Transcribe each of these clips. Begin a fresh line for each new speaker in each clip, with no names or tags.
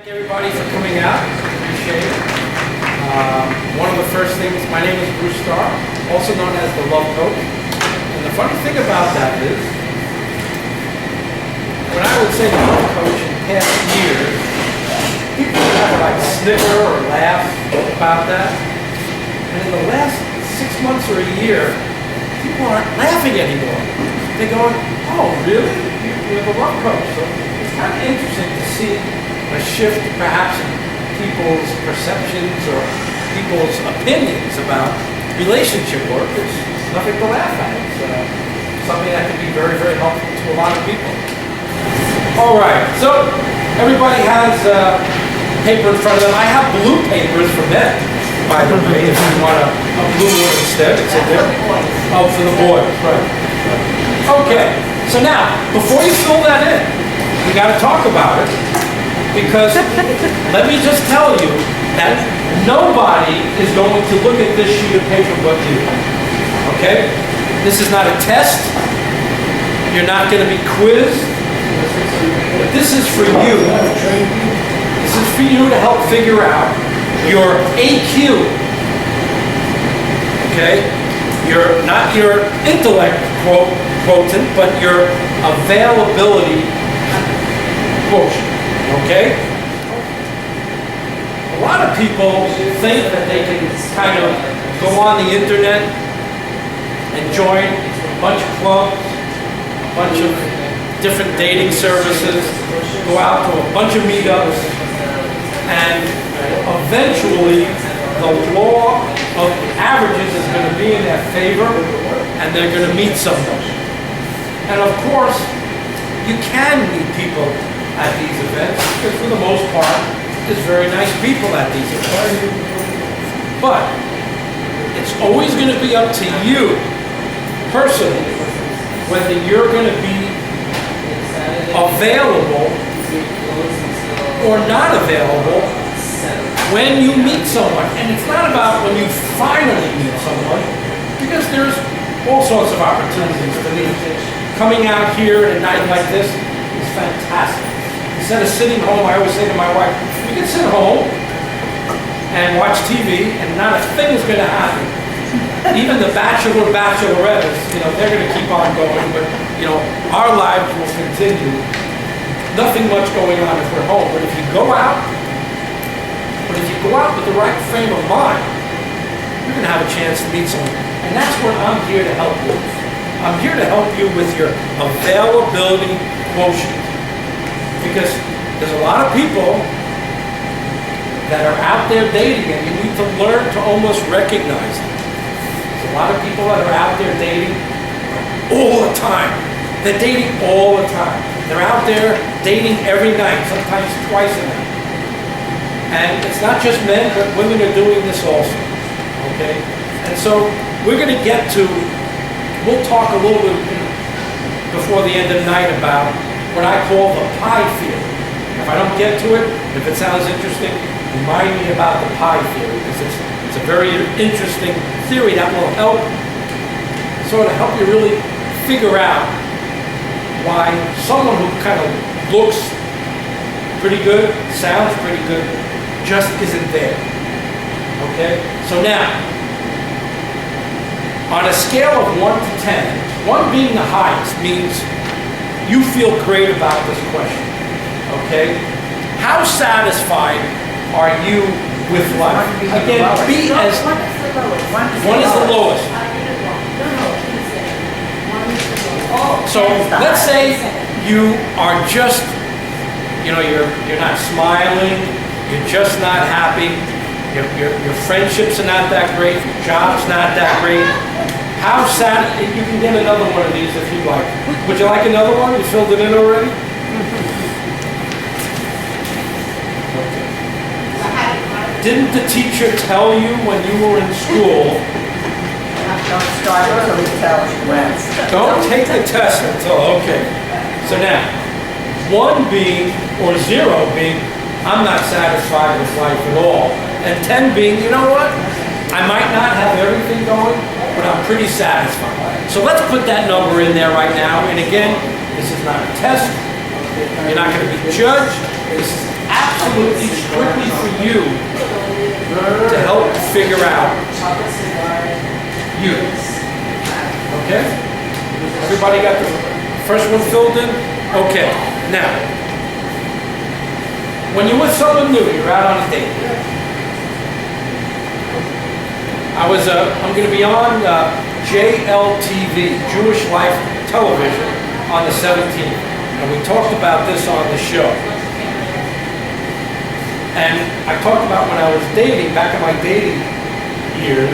Thank everybody for coming out. Appreciate it. One of the first things, my name is Bruce Starr, also known as the Love Coach. And the funny thing about that is, when I would say Love Coach in past years, people would have like snicker or laugh about that. And in the last 6 months or a year, people aren't laughing anymore. They're going, oh really? You're the Love Coach. So it's kind of interesting to see a shift perhaps in people's perceptions or people's opinions about relationship work. It's nothing to laugh at. It's something that can be very, very helpful to a lot of people. All right, so everybody has paper in front of them. I have blue papers for men, by the way, if you want a blue one instead. It's in there. Oh, for the boys, right. Okay, so now, before you fill that in, we got to talk about it. Because let me just tell you that nobody is going to look at this sheet of paper but you. Okay? This is not a test. You're not going to be quizzed. But this is for you. This is for you to help figure out your AQ. Okay? Not your intellect quotient, but your availability quotient. Okay? A lot of people think that they can kind of go on the internet and join a bunch of clubs, a bunch of different dating services, go out to a bunch of meetups, and eventually the law of averages is going to be in their favor and they're going to meet someone. And of course, you can meet people at these events, because for the most part, there's very nice people at these events. But it's always going to be up to you, personally, whether you're going to be available or not available when you meet someone. And it's not about when you finally meet someone, because there's all sorts of opportunities to meet. Coming out here at a night like this is fantastic. Instead of sitting home, I always say to my wife, you can sit home and watch TV and not a thing is going to happen. Even the bachelor, bachelorette, they're going to keep on going, but, our lives will continue. Nothing much going on if we're home, but if you go out with the right frame of mind, you're going to have a chance to meet someone. And that's what I'm here to help you with. I'm here to help you with your availability quotient. Because there's a lot of people that are out there dating, and you need to learn to almost recognize them. There's a lot of people that are out there dating all the time. They're dating all the time. They're out there dating every night, sometimes twice a night. And it's not just men, but women are doing this also. Okay? And so we're going to we'll talk a little bit before the end of the night about what I call the pie theory. If I don't get to it, if it sounds interesting, remind me about the pie theory, because it's a very interesting theory that will help you really figure out why someone who kind of looks pretty good, sounds pretty good, just isn't there. Okay? So now, on a scale of 1 to 10, 1 being the highest means you feel great about this question, okay? How satisfied are you with life? Again, be as... 1 is the lowest. So let's say you are just, you're not smiling, you're just not happy, your friendships are not that great, your job's not that great. How sad, you can get another one of these if you'd like. Would you like another one? You filled it in already? Okay. Didn't the teacher tell you when you were in school?
Don't start until he tells you when.
Don't take the test until, okay. So now, 1 being, or 0 being, I'm not satisfied with life at all. And 10 being, you know what? I might not have everything going, but I'm pretty satisfied. So let's put that number in there right now. And again, this is not a test. You're not going to be judged. This is absolutely strictly for you to help figure out you. Okay? Everybody got the first one filled in? Okay. Now, when you're with someone new, you're out on a date. I'm going to be on JLTV, Jewish Life Television, on the 17th. And we talked about this on the show. And I talked about when I was dating, back in my dating years,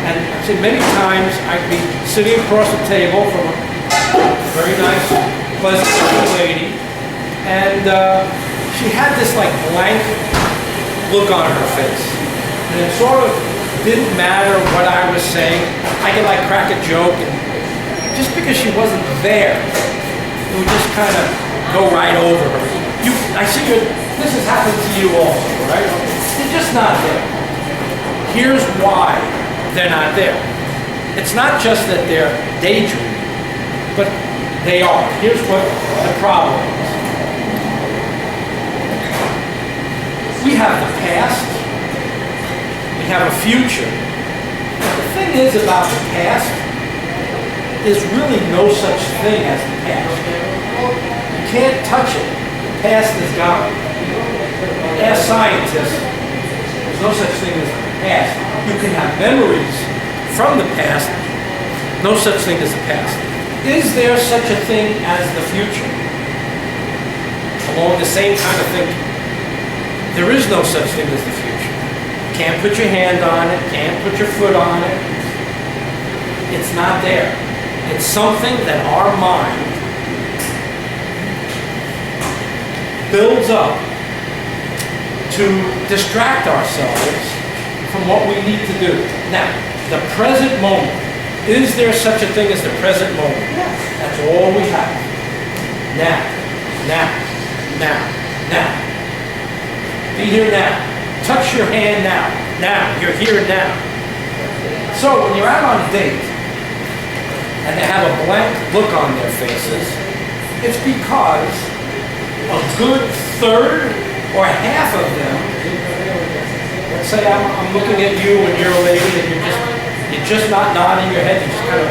and I said many times I'd be sitting across the table from a very nice, pleasant lady, and she had this like blank look on her face. And it sort of didn't matter what I was saying. I could like crack a joke, and just because she wasn't there, it would just kind of go right over her. I see this has happened to you also, right? They're just not there. Here's why they're not there. It's not just that they're daydreaming, but they are. Here's what the problem is. We have the past, we have a future. The thing is about the past, there's really no such thing as the past. You can't touch it. The past is gone. Ask scientists, there's no such thing as the past. You can have memories from the past, no such thing as the past. Is there such a thing as the future? Along the same kind of thinking. There is no such thing as the future. Can't put your hand on it, can't put your foot on it. It's not there. It's something that our mind builds up to distract ourselves from what we need to do. Now, the present moment. Is there such a thing as the present moment?
Yes.
That's all we have. Now, now, now, now. Be here now. Touch your hand now. Now, you're here now. So when you're out on a date and they have a blank look on their faces, it's because a good third or half of them, let's say I'm looking at you and you're a lady and you're just not nodding your head, you're just kind of,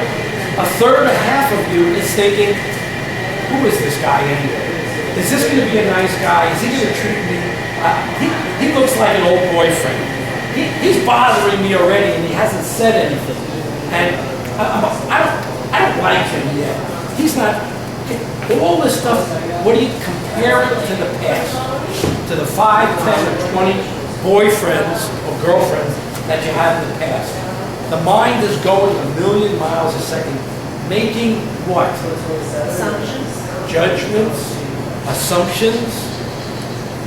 a third or half of you is thinking, who is this guy anyway? Is this going to be a nice guy? Is he going to treat me? He looks like an old boyfriend. He's bothering me already and he hasn't said anything. And I don't like him yet. He's not, all this stuff, what do you compare it to the past? To the 5, 10, or 20 boyfriends or girlfriends that you had in the past. The mind is going 1,000,000 miles a second, making what?
Assumptions.
Judgments, assumptions,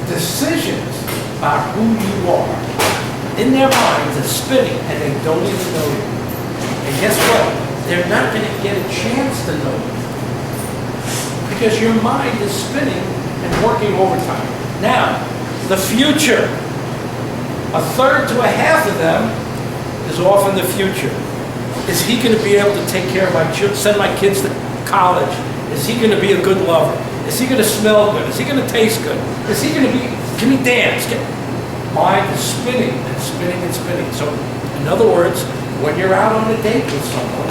decisions about who you are. In their minds, it's spinning and they don't even know you. And guess what? They're not going to get a chance to know you. Because your mind is spinning and working overtime. Now, the future. A third to a half of them is off in the future. Is he going to be able to take care of my children, send my kids to college? Is he going to be a good lover? Is he going to smell good? Is he going to taste good? Is he going to be, can he dance? Mind is spinning and spinning and spinning. So, in other words, when you're out on a date with someone,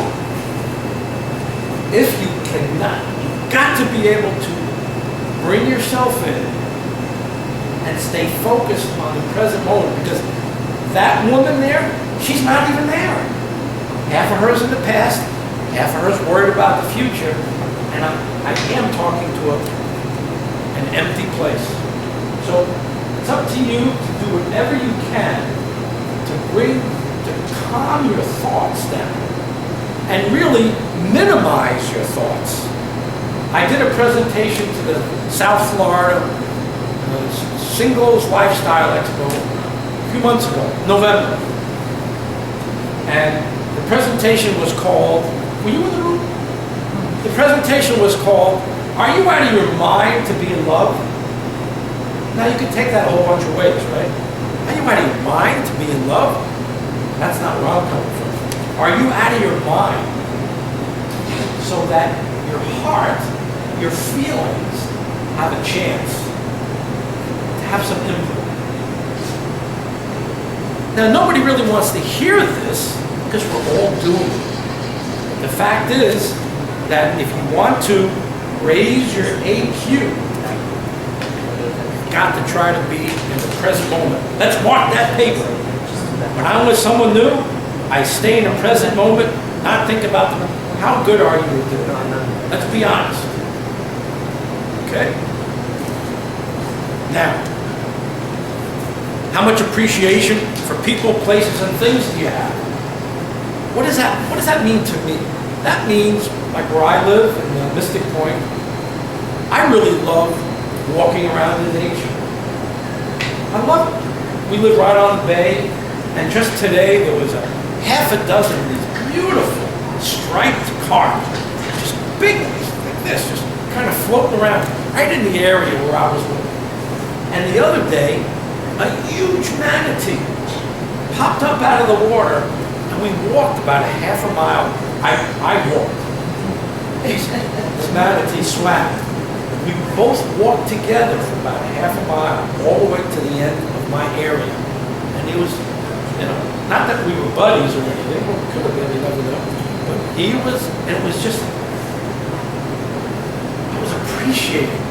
if you cannot, you've got to be able to bring yourself in and stay focused on the present moment, because that woman there, she's not even there. Half of her's in the past, half of her's worried about the future, and I am talking to an empty place. So it's up to you to do whatever you can to calm your thoughts down and really minimize your thoughts. I did a presentation to the South Florida Singles Lifestyle Expo a few months ago, November. And the presentation was called, were you in the room? The presentation was called, Are You Out of Your Mind to Be in Love? Now you can take that a whole bunch of ways, right? Are you out of your mind to be in love? That's not where I'm coming from. Are you out of your mind so that your heart, your feelings have a chance to have some input. Now, nobody really wants to hear this because we're all doing it. The fact is that if you want to raise your AQ, you've got to try to be in the present moment. Let's mark that paper. When I'm with someone new, I stay in the present moment, not think about them. How good are you at doing it? Let's be honest. Okay? Now, how much appreciation for people, places, and things do you have? What does that mean to me? That means, like where I live in Mystic Point, I really love walking around in nature. I love it. We live right on the bay, and just today there was half a dozen of these beautiful striped carp, just big ones like this, just kind of floating around right in the area where I was living. And the other day, a huge manatee popped up out of the water, and we walked about a half a mile. I walked. This manatee swam. We both walked together for about a half a mile, all the way to the end of my area. And he was, not that we were buddies or anything, well, we could have been, you never know. But he was, and it was just, I was appreciating.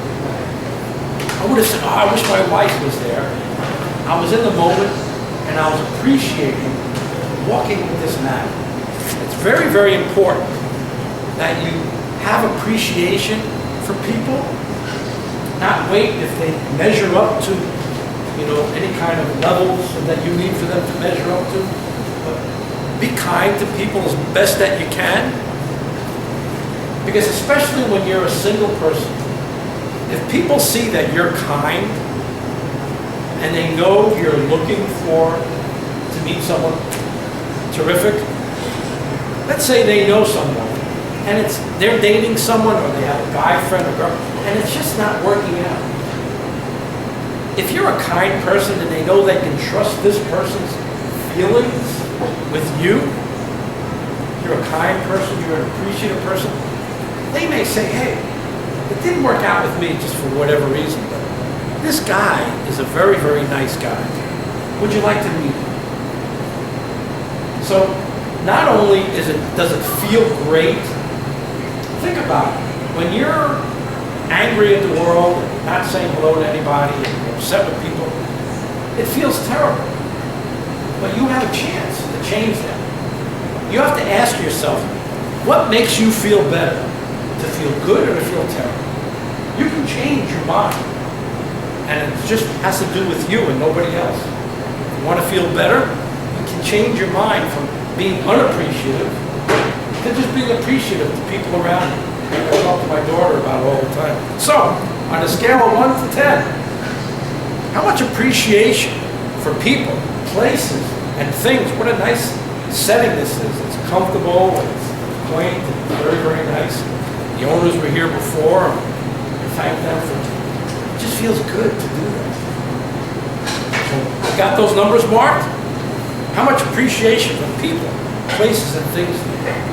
I would have said, oh, I wish my wife was there. I was in the moment, and I was appreciating walking with this man. It's very, very important that you have appreciation for people, not wait if they measure up to, any kind of levels that you need for them to measure up to. But be kind to people as best that you can, because especially when you're a single person, if people see that you're kind and they know you're looking to meet someone terrific, let's say they know someone and they're dating someone, or they have a guy friend or girl, and it's just not working out. If you're a kind person and they know they can trust this person's feelings with you, you're a kind person, you're an appreciative person, they may say, hey, it didn't work out with me just for whatever reason, but this guy is a very, very nice guy. Would you like to meet him? So not only does it feel great, think about it. When you're angry at the world, and not saying hello to anybody, and you're upset with people, it feels terrible. But you have a chance to change that. You have to ask yourself, what makes you feel better? To feel good or to feel terrible? You can change your mind. And it just has to do with you and nobody else. If you want to feel better, you can change your mind from being unappreciative to just being appreciative to people around you. I talk to my daughter about it all the time. So, on a scale of 1 to 10, how much appreciation for people, places, and things? What a nice setting this is. It's comfortable, it's quaint, it's very, very nice. The owners were here before. I thank them for it. It just feels good to do that. So, got those numbers marked? How much appreciation for people, places, and things do you have?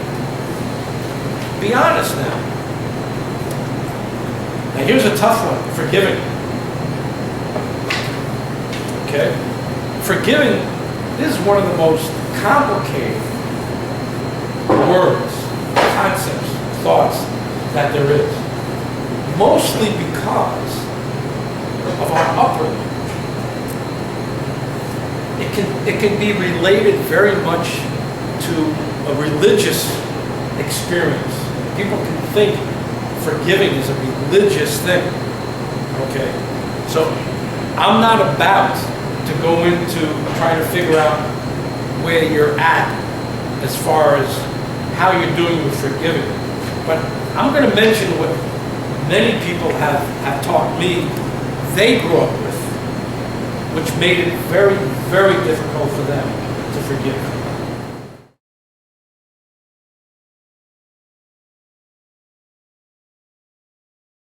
Be honest now. Now here's a tough one, forgiving. Okay? Forgiving is one of the most complicated words, concepts, thoughts that there is. Mostly because of our upbringing. It can be related very much to a religious experience. People can think forgiving is a religious thing. Okay, so I'm not about to go into trying to figure out where you're at as far as how you're doing with forgiving. But I'm going to mention what many people have taught me they grew up with, which made it very, very difficult for them to forgive.